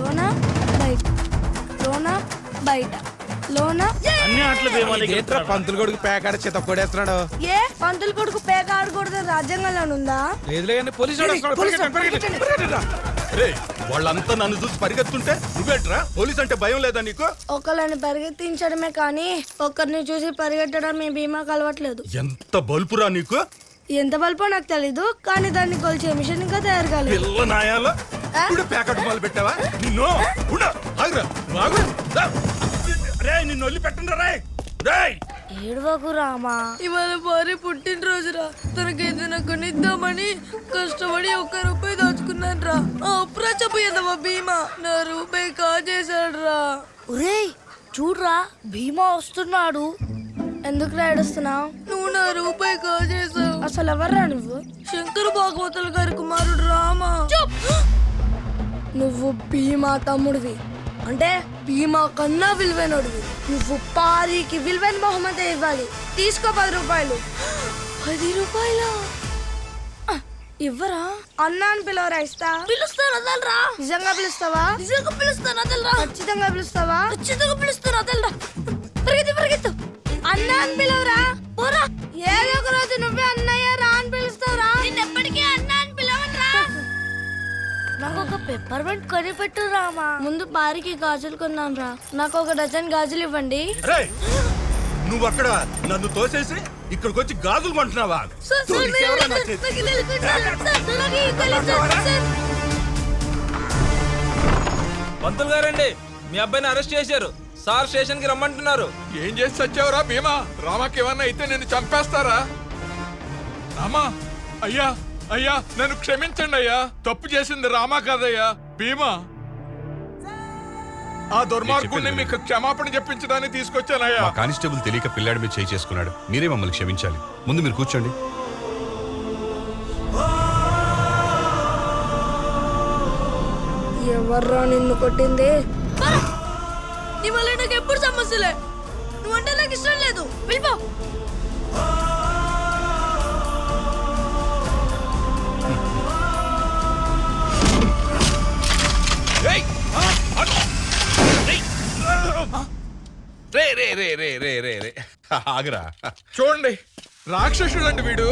లోన బయట లోన బయట లోన అన్ని ఆటలు పంతులు కొడుకు పేకాడ చేత కొడేస్తున్నాడు. ఏ పంతులు కొడుకు పేక ఆడకూడదు రాజ్యాంగంలో ఉందా? వాళ్ళంతా నన్ను చూసి పరిగెత్తుంటే నువ్వేట్రా? పోలీస్ అంటే భయం లేదా నీకు? ఒకళ్ళని పరిగెత్తించడమే కానీ ఒకరిని చూసి పరిగెట్టడం మీ బీమాకు అలవట్లేదు. ఎంత బల్పురా నీకు? ఎంత బల్పో నాకు తెలీదు, కానీ దాన్ని కొలిచే మిషన్ ఇంకా తయారు కాలేదు. పిల్ల నాయాల ప్యాకెట్ మొదలు పెట్టావా? నిన్ను నిన్ను వదిలి పెట్టండి. ఏడవకు రామా, ఇవాళ భార్య పుట్టినరోజురా. తనకేదైనా కొనిద్దామని కష్టపడి ₹1 దాచుకున్నాను రా. అప్పుడా చెప్పేదమ్మా భీమా నా రూపాయి కాజేశాడు రా. ఒరేయ్ చూడరా, భీమా వస్తున్నాడు. ఎందుకు ఏడుస్తున్నావు? నువ్వు నా రూపాయి కాజేశావు. అసలు ఎవర్రా నువ్వు? శంకర భాగవతుల గారి కుమారుడు రామా. నువ్వు భీమా తమ్ముడివి, అంటే భీమా కన్నా విలువైనడివి. నువ్వు పారికి విలువైన బహుమతి ఇవ్వాలి. తీసుకో ₹10. ₹10 ఇవ్వరా? అన్నా అని పిలవరా? ఇస్తా. పిలుస్తాను వదలరా. నిజంగా పిలుస్తావా? నిజంగా పిలుస్తాను వదలరా. ఖచ్చితంగా పిలుస్తావా? ఖచ్చితంగా పిలుస్తాను వదలరా. పరిగెత్తు అన్నా అని పిలవరా. పోరా, ఏదో ఒక రోజు నువ్వే అన్నయ్య రా అని పిలుస్తావురా. నేను ఎప్పటికీ అన్నా అని పిలవనురా. నాకు ఒక పెప్పర్మెంట్ కొని పెట్టు రామా. ముందు పారికి గాజులు కొందాం రా. నాకు 1 డజన్ గాజులు ఇవ్వండి. నువ్వు అక్కడ నన్ను తోసేసి ఇక్కడికి వచ్చి గాజులు కొంటున్నావా? పంతులు గారండి, మీ అబ్బాయిని అరెస్ట్ చేశారు సార్. స్టేషన్ కి రమ్మంటున్నారు. ఏం చేసి చచ్చావురా భీమా? రామాకి ఏమన్నా అయితే నిన్ను చంపేస్తారా? రామా, అయ్యా అయ్యా నన్ను క్షమించండి అయ్యా. తప్పు చేసింది రామా కాదయ్యా, భీమా. ఆ దుర్మార్గుడిని మీకు క్షమాపణ చెప్పించడానికి తీసుకొచ్చానయ్యా. కానిస్టేబుల్ తెలియక పిల్లాడి మీద చేయి చేసుకున్నాడు. మీరే మమ్మల్ని క్షమించాలి. ముందు మీరు కూర్చోండి. ఎవర్రా నిన్ను కొట్టింది? నీ వల్ల నాకు ఎప్పుడు సమస్యలే. నువ్వంటే నాకు ఇష్టం లేదు. వెళ్ళిపో. ఆగరా. చూడండి, రాక్షసుడండి వీడు.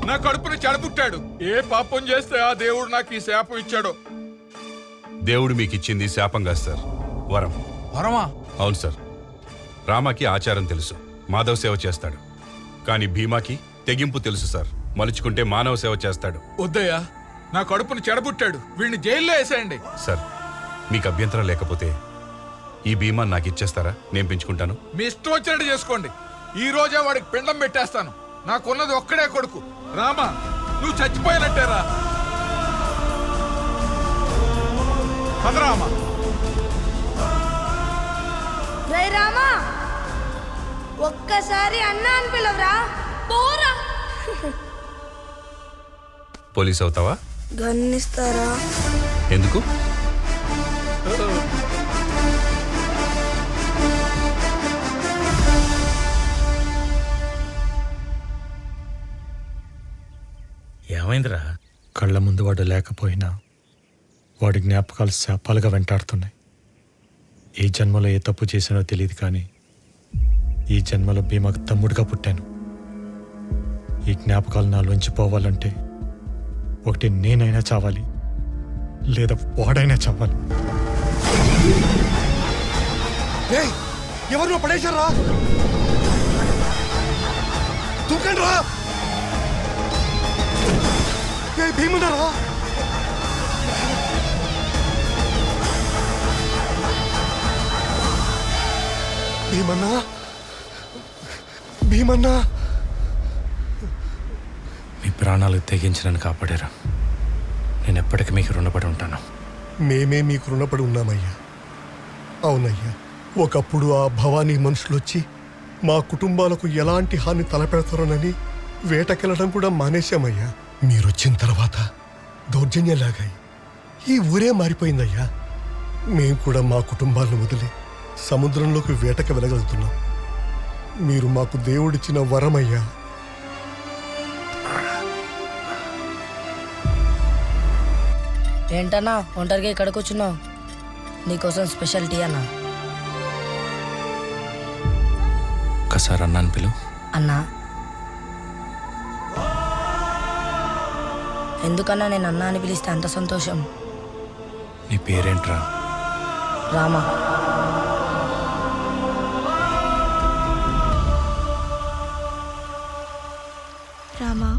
నా కడుపుని చెడబుట్టాడు. ఏ పాపం చేస్తే ఆ దేవుడు నాకు ఈ శాపం ఇచ్చాడో. దేవుడు మీకు ఇచ్చింది శాపం కాదు సార్, వరం. వరమా? అవును సార్. రామాకి ఆచారం తెలుసు, మాధవ సేవ చేస్తాడు. కానీ భీమాకి తెగింపు తెలుసు సార్, మలుచుకుంటే మానవ సేవ చేస్తాడు. వద్దయ్యా, నా కడుపుని చెడబుట్టాడు. వీడిని జైల్లో వేసేయండి. సార్, మీకు అభ్యంతరం లేకపోతే ఈ భీమా నాకు ఇచ్చేస్తారా? నేను పెంచుకుంటాను. మీ ఇష్టం వచ్చినట్టు చేసుకోండి. ఈ రోజే వాడికి పిండం పెట్టేస్తాను. నాకున్నది ఒక్కడే కొడుకు. రామా, నువ్వు చచ్చిపోయినట్టేరా. పదరామా. రామా, ఒక్కసారి అన్నా అని పిలవరా. పోరా. పోలీస్ అవుతావా? గన్నిస్తారా? ఎందుకు? ఏమైందిరా? కళ్ళ ముందు వాడు లేకపోయినా వాడి జ్ఞాపకాలు శాపాలుగా వెంటాడుతున్నాయి. ఈ జన్మలో ఏ తప్పు చేశానో తెలియదు, కానీ ఈ జన్మలో భీమాకు తమ్ముడిగా పుట్టాను. ఈ జ్ఞాపకాలు నాలోంచి పోవాలంటే ఒకటి నేనైనా చావాలి, లేదా వాడైనా చావాలి. ఎవరు పడేశారా? దూకండి రా. భీమున్నారా? భీమన్నా, భీమన్నా, మీ ప్రాణాలకు తెగించి కాపాడారా. నేను ఎప్పటికీ మీకు రుణపడి ఉంటాను. మేమే మీకు రుణపడి ఉన్నామయ్యా. అవునయ్యా, ఒకప్పుడు ఆ భవానీ మనుషులు వచ్చి మా కుటుంబాలకు ఎలాంటి హాని తలపెడతారోనని వేటకెళ్ళడం కూడా మానేశామయ్యా. మీరొచ్చిన తర్వాత దౌర్జన్యాలాగాయి ఈ ఊరే మారిపోయిందయ్యా. మేము కూడా మా కుటుంబాలను వదిలి సముద్రంలోకి వేటకి వెళ్ళగలుగుతున్నాం. మీరు మాకు దేవుడిచ్చిన వరమయ్యా. ఏంటన్నా ఒంటరిగా ఇక్కడ కూర్చున్నావు? నీకోసం స్పెషల్ టీ అన్నా. ఒకసారి అన్నాను పిలు. అన్నా ఎందుకన్నా నేను అన్నా అని పిలిస్తే అంత సంతోషం? నీ పేరేంట్రా? రామా. రామా,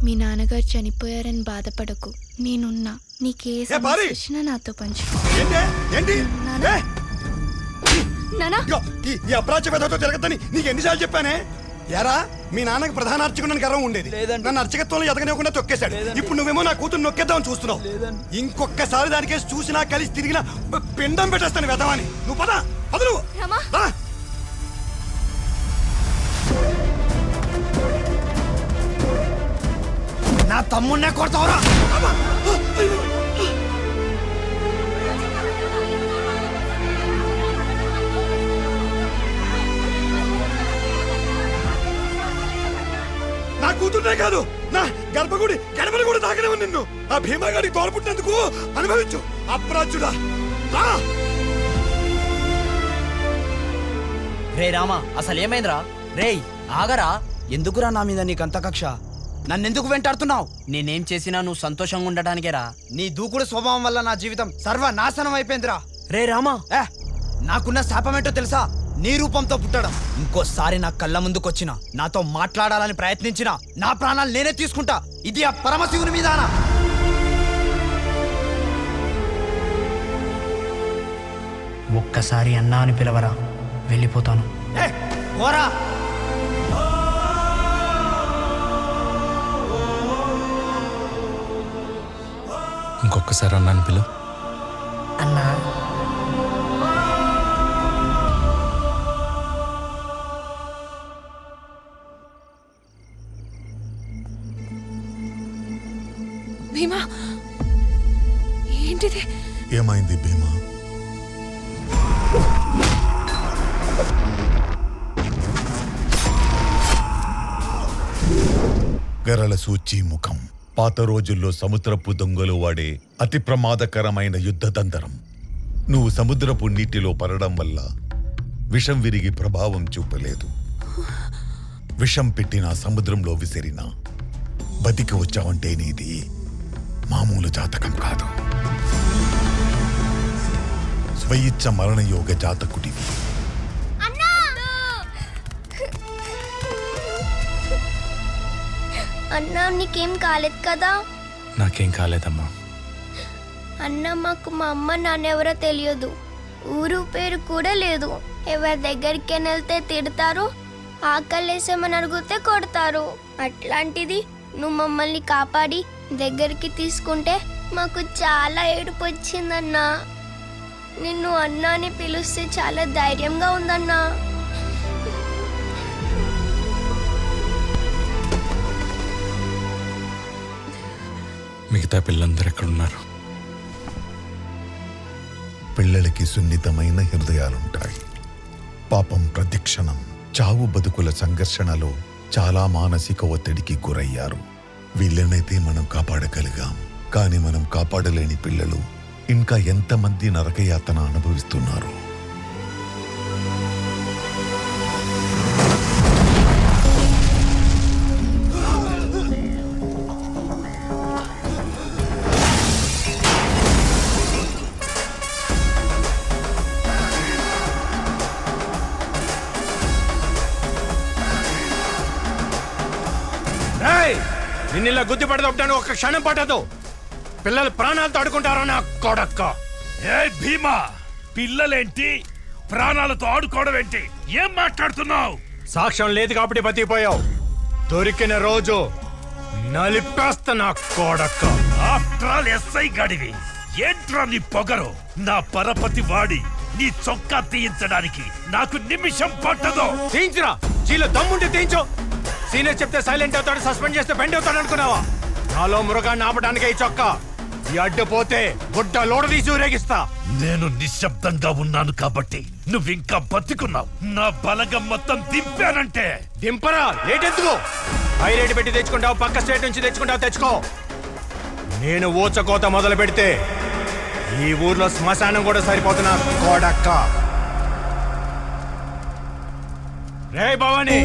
మీ నాన్నగారు చనిపోయారని బాధపడకు, నేనున్నా. నీకే సమస్య వచ్చినా నాతో పంచుకో. ఈ అప్రాచ్య పెద్దతో తిరగద్దని నీకు ఎన్నిసార్లు చెప్పానే? యారా, మీ నాన్నకి ప్రధాన అర్చకుని గర్వం ఉండేది, నన్ను అర్చకత్వంలో ఎదగనివ్వకుండా తొక్కేశాడు. ఇప్పుడు నువ్వేమో నా కూతురు నొక్కేద్దామని చూస్తున్నావు. ఇంకొకసారి దానికేసి చూసినా కలిసి తిరిగినా పిండం పెట్టేస్తాను వెదవాని. నువ్వు పద పద. నువ్వు నా తమ్మున్నే కొడతావురా? నా కూతుర్నే కాదు, నా గర్భగుడి గడపలు కూడా తాకనేవని నిన్ను. ఆ భీమాగాడికి తోడపుట్టినందుకు అనుభవించు అప్రాచ్యుడా. రే రామా, అసలు ఏమైందిరా? రేయ్ ఆగరా, ఎందుకురా నా మీద నీకంత కక్ష? నన్నెందుకు వెంటాడుతున్నావు? నేనేం చేసినా నువ్వు సంతోషంగా ఉండటానికేరా. నీ దూకుడు స్వభావం వల్ల నా జీవితం సర్వనాశనం అయిపోయిందిరా. రే రామా, నాకున్న శాపమేంటో తెలుసా? నీ రూపంతో పుట్టడం. ఇంకోసారి నా కళ్ళ ముందుకొచ్చినా, నాతో మాట్లాడాలని ప్రయత్నించినా నా ప్రాణాలు నేనే తీసుకుంటా. ఇది ఆ పరమశివుని మీదానా? ఒక్కసారి అన్నా అని పిలవరా, వెళ్ళిపోతాను. పోరా. ఇంకొకసారి అన్నాను పిలు. అన్నా భీమా, ఏంటిది? ఏమైంది భీమా? గరళ సూచి ముఖం. పాత రోజుల్లో సముద్రపు దొంగలు వాడే అతి ప్రమాదకరమైన యుద్ధతంత్రం. నువ్వు సముద్రపు నీటిలో పడడం వల్ల విషం విరిగి ప్రభావం చూపలేదు. విషం పెట్టిన సముద్రంలో విసిరినా బతికి వచ్చావంటే నీది మామూలు జాతకం కాదు. స్వయిచ్ఛ మరణయోగ జాతకుడివి. అన్నా, నీకేం కాలేదు కదా? నాకేం కాలేదమ్మా. అన్న, మాకు మా అమ్మ నాన్నెవరో తెలియదు, ఊరు పేరు కూడా లేదు. ఎవరి దగ్గరికి వెళ్తే తిడతారు, ఆకలేసేమని అడిగితే కొడతారు. అట్లాంటిది నువ్వు మమ్మల్ని కాపాడి దగ్గరికి తీసుకుంటే మాకు చాలా ఏడుపు వచ్చిందన్నా. నిన్ను అన్నా అని పిలిస్తే చాలా ధైర్యంగా ఉందన్నా. మిగతా పిల్లలందరూ ఎక్కడున్నారు? పిల్లలకి సున్నితమైన హృదయాలుంటాయి. పాపం ప్రతిక్షణం చావు బతుకుల సంఘర్షణలో చాలా మానసిక ఒత్తిడికి గురయ్యారు. వీళ్ళనైతే మనం కాపాడగలిగాం, కానీ మనం కాపాడలేని పిల్లలు ఇంకా ఎంతమంది నరకయాతన అనుభవిస్తున్నారు. నిన్నిలా గుద్ది పడదొప్పాను, ఒక క్షణం పట్టదు. పిల్లలు ప్రాణాలతో ఆడుకుంటారా నా కొడక్క? ఏ భీమా, పిల్లలేంటి ప్రాణాలతో ఆడుకోవడం ఏంటి? ఏం మాట్లాడుతున్నావు? సాక్ష్యం లేదు కాబట్టి బతికిపోయావు. దొరికిన రోజు నలిపేస్తా నా కొడక్క. ఆఫ్టర్ ఆల్ ఎస్ఐ గడివి ఏంట్రా నీ పొగరు? నా పరపతి వాడి నీ చొక్కా తీయించడానికి నాకు నిమిషం పట్టదు. తీయించురా, చీలో దమ్ముంటే తీయించు. సీనియర్ చెప్తే సైలెంట్ అవుతాడు, సస్పెండ్ చేస్తే బెండ్ అవుతాడు అనుకున్నావా? నాలో మృగాన్ని ఆపడానికే ఈ చొక్కా. ఈ అడ్డుపోతే గుడ్డ లోడ తీసి ఊరేగిస్తా. నేను నిశ్శబ్దంగా ఉన్నాను కాబట్టి నువ్వింకా బతికున్నావు. నా బలగం మొత్తం దింపానంటే. దింపరా, లేట్ ఎందుకు? హై రేట్ పెట్టి తెచ్చుకుంటావు, పక్క స్టేట్ నుంచి తెచ్చుకుంటావు, తెచ్చుకో. నేను ఊచకోత మొదలు పెడితే ఈ ఊర్లో శ్మశానం కూడా సరిపోతున్నా కోడక్క. రే భవాని,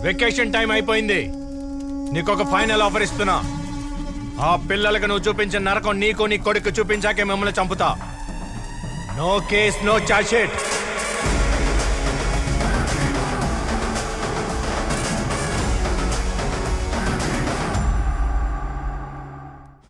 వెకేషన్ టైం అయిపోయింది. నీకొక ఫైనల్ ఆఫర్ ఇస్తున్నా. ఆ పిల్లలకు నువ్వు చూపించిన నరకం నీకు నీ కొడుకు చూపించాకే మిమ్మల్ని చంపుతా. No case, no charge sheet.